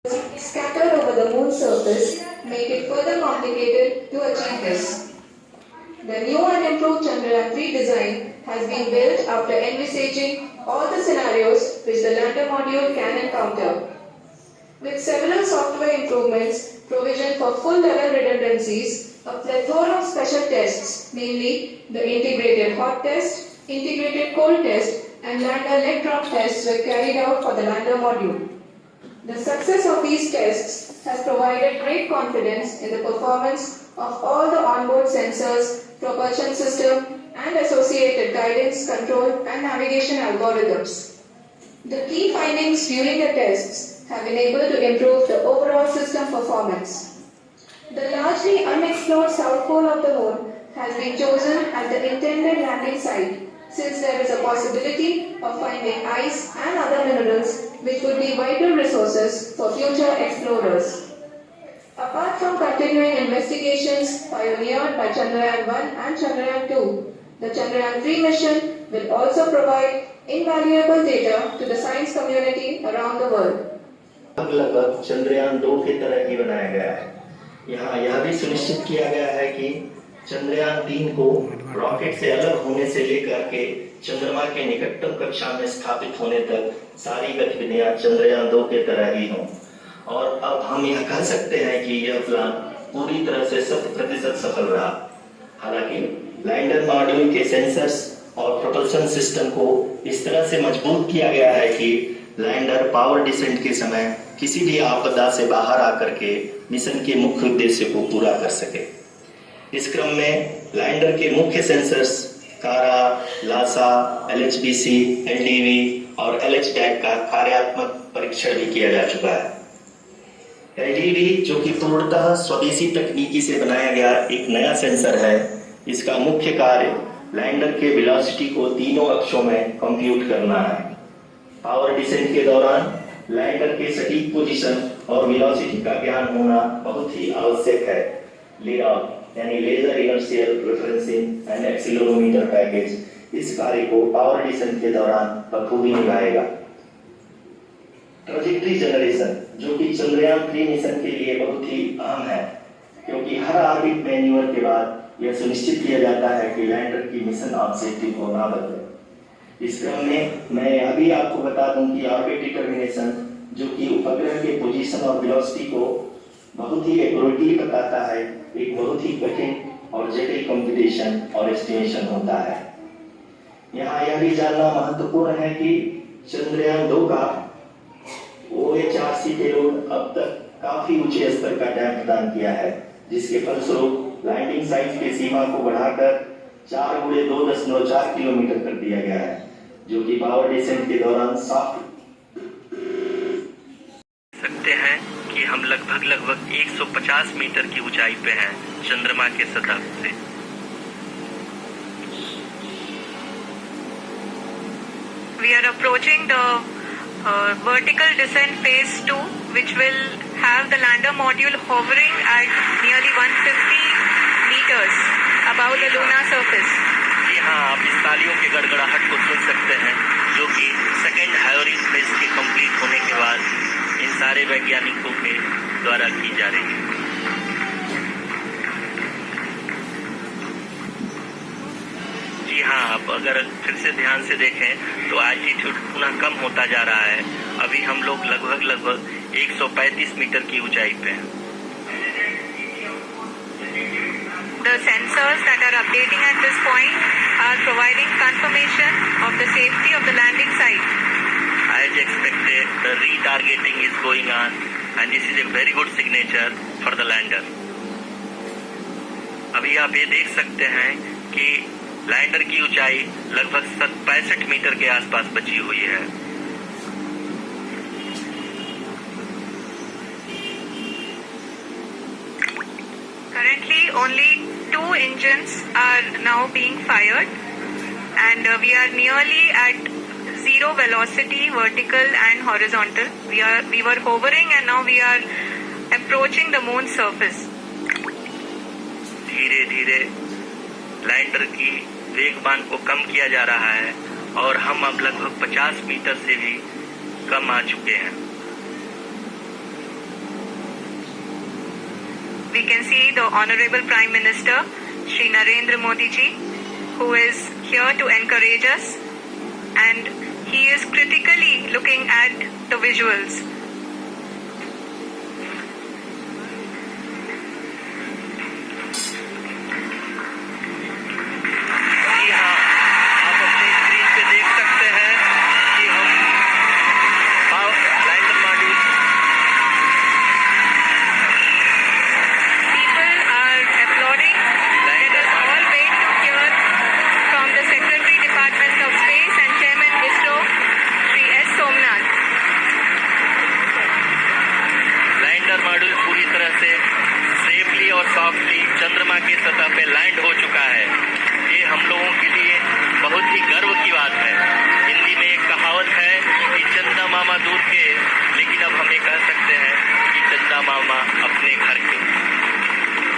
scattered over the moon's surface make it further complicated to achieve this. The new and improved Chandrayaan-3 design has been built after envisaging all the scenarios which the lander module can encounter. With several software improvements, provision for full-level redundancies, a plethora of special tests, namely the integrated hot test, integrated cold test, and lander leg drop tests were carried out for the lander module. The success of these tests has provided great confidence in the performance of all the onboard sensors, propulsion system, and associated guidance, control, and navigation algorithms. The key findings during the tests have been able to improve the overall system performance. The largely unexplored south pole of the moon has been chosen as the intended landing site, since there is a possibility of finding ice and other minerals which would be vital resources for future explorers. Apart from continuing investigations pioneered by Chandrayaan-1 and Chandrayaan-2, the Chandrayaan-3 mission will also provide invaluable data to the science community around the world. लगभग चंद्रयान-2 की तरह ही बनाया गया है। यहाँ यह भी सुनिश्चित किया गया है कि चंद्रयान-3 को रॉकेट से अलग होने से लेकर के चंद्रमा के निकटतम कक्षा में स्थापित होने तक सारी गतिविधियां चंद्रयान-2 के तरह ही हों। और अब हम यह कह सकते हैं कि यह प्लान पूरी तरह से 100% सफल रहा। हालांकि लैंडर मॉड्यूल के सेंसर्स और प्रोपल्शन सिस्टम को इस तरह से मजबूत किया गया है कि लैंडर पावर डिसेंट के समय किसी भी आपदा से बाहर आकर के मिशन के मुख्य उद्देश्य को पूरा कर सके। इस क्रम में लैंडर के मुख्य सेंसर्स कारा, लासा, LHDC, LDV और LHDAC का कार्यात्मक परीक्षण भी किया जा चुका है। LDV जो कि पूर्णतः स्वदेशी तकनीकी से बनाया गया एक नया सेंसर है, इसका मुख्य कार्य लैंडर के वेलोसिटी को तीनों अक्षों में कंप्यूट करना है। पावर डिसेंट के दौरान लैंडर के सटीक पोजीशन और वेलोसिटी का ज्ञान होना बहुत ही आवश्यक है। LiDAR यानी laser inertial referencing and accelerometer package इस कार्य को पावर डिसेंट के दौरान बखूबी निभाएगा। ट्रैजेक्टरी जनरेशन जो कि चंद्रयान-3 मिशन के लिए बहुत ही अहम है, क्योंकि हर ऑर्बिट मैन्यूअर के बाद यह सुनिश्चित किया जाता है कि लैंडर की मिशन ऑब्जेक्टिव को ना बदले। इस क्रम में मैं यह भी आपको बता दूं कि ऑर्बिट डिटर्मिनेशन जो कि उपग्रह के पोजीशन और वेलोसिटी को बहुत ही एक्यूरेटली बताता है, एक बहुत ही कठिन और जटिल कंप्यूटेशन और एस्टिमेशन होता है। यहाँ यह भी जानना महत्वपूर्ण है कि चंद्रयान-2 का OHRC पेलोड अब तक काफी ऊंचे स्तर का टाइम प्रदान किया है, जिसके फलस्वरूप लैंडिंग साइट की सीमा को बढ़ाकर 4×2.4 किलोमीटर कर दिया गया है, जो कि पावर डिसेंट के दौरान सॉफ्ट सकते हैं कि हम लगभग 150 मीटर की ऊंचाई पे हैं चंद्रमा के सतह से। We are approaching the vertical descent phase 2, which will have the lander module hovering at nearly 150 meters above the lunar surface. जी हाँ, आप इस तालियों के गड़गड़ाहट को सुन सकते हैं, जो कि सेकेंड हायरिंग फेज के कंप्लीट होने के बाद इन सारे वैज्ञानिकों के द्वारा की जा रही है। जी हाँ, आप अगर फिर से ध्यान से देखें तो एल्टीट्यूड पुनः कम होता जा रहा है। अभी हम लोग लगभग 135 मीटर की ऊंचाई पे हैं। The sensors that are updating at this point are providing confirmation of the safety of the landing site. As expected, the retargeting is going on and this is a very good signature for the lander. अभी आप ये देख सकते हैं कि lander की ऊंचाई लगभग 65 मीटर के आसपास बची हुई है। Currently, only 2 engines are now being fired, and we are nearly at zero velocity, vertical and horizontal. We were hovering, and now we are approaching the moon's surface. धीरे धीरे लैंडर की वेगमान को कम किया जा रहा है और हम अब लगभग 50 मीटर से भी कम आ चुके हैं। we can see the Honorable Prime Minister, Shri Narendra Modi ji, who is here to encourage us, and he is critically looking at the visuals. जी हाँ, आप अपनी स्क्रीन पे देख सकते हैं कि हम lander module People are applauding. Let us all wait to hear from the Secretary Department of Space and Chairman ISRO, Shri S. Somnath. Lander module पूरी तरह से सेफली और सॉफ्टली चंद्रमा की सतह पे लैंड हो चुका है। ये हम लोगों के लिए बहुत ही गर्व की बात है। हिंदी में एक कहावत है कि चंदा मामा दूर के, लेकिन अब हम ये कह सकते हैं कि चंदा मामा अपने घर के।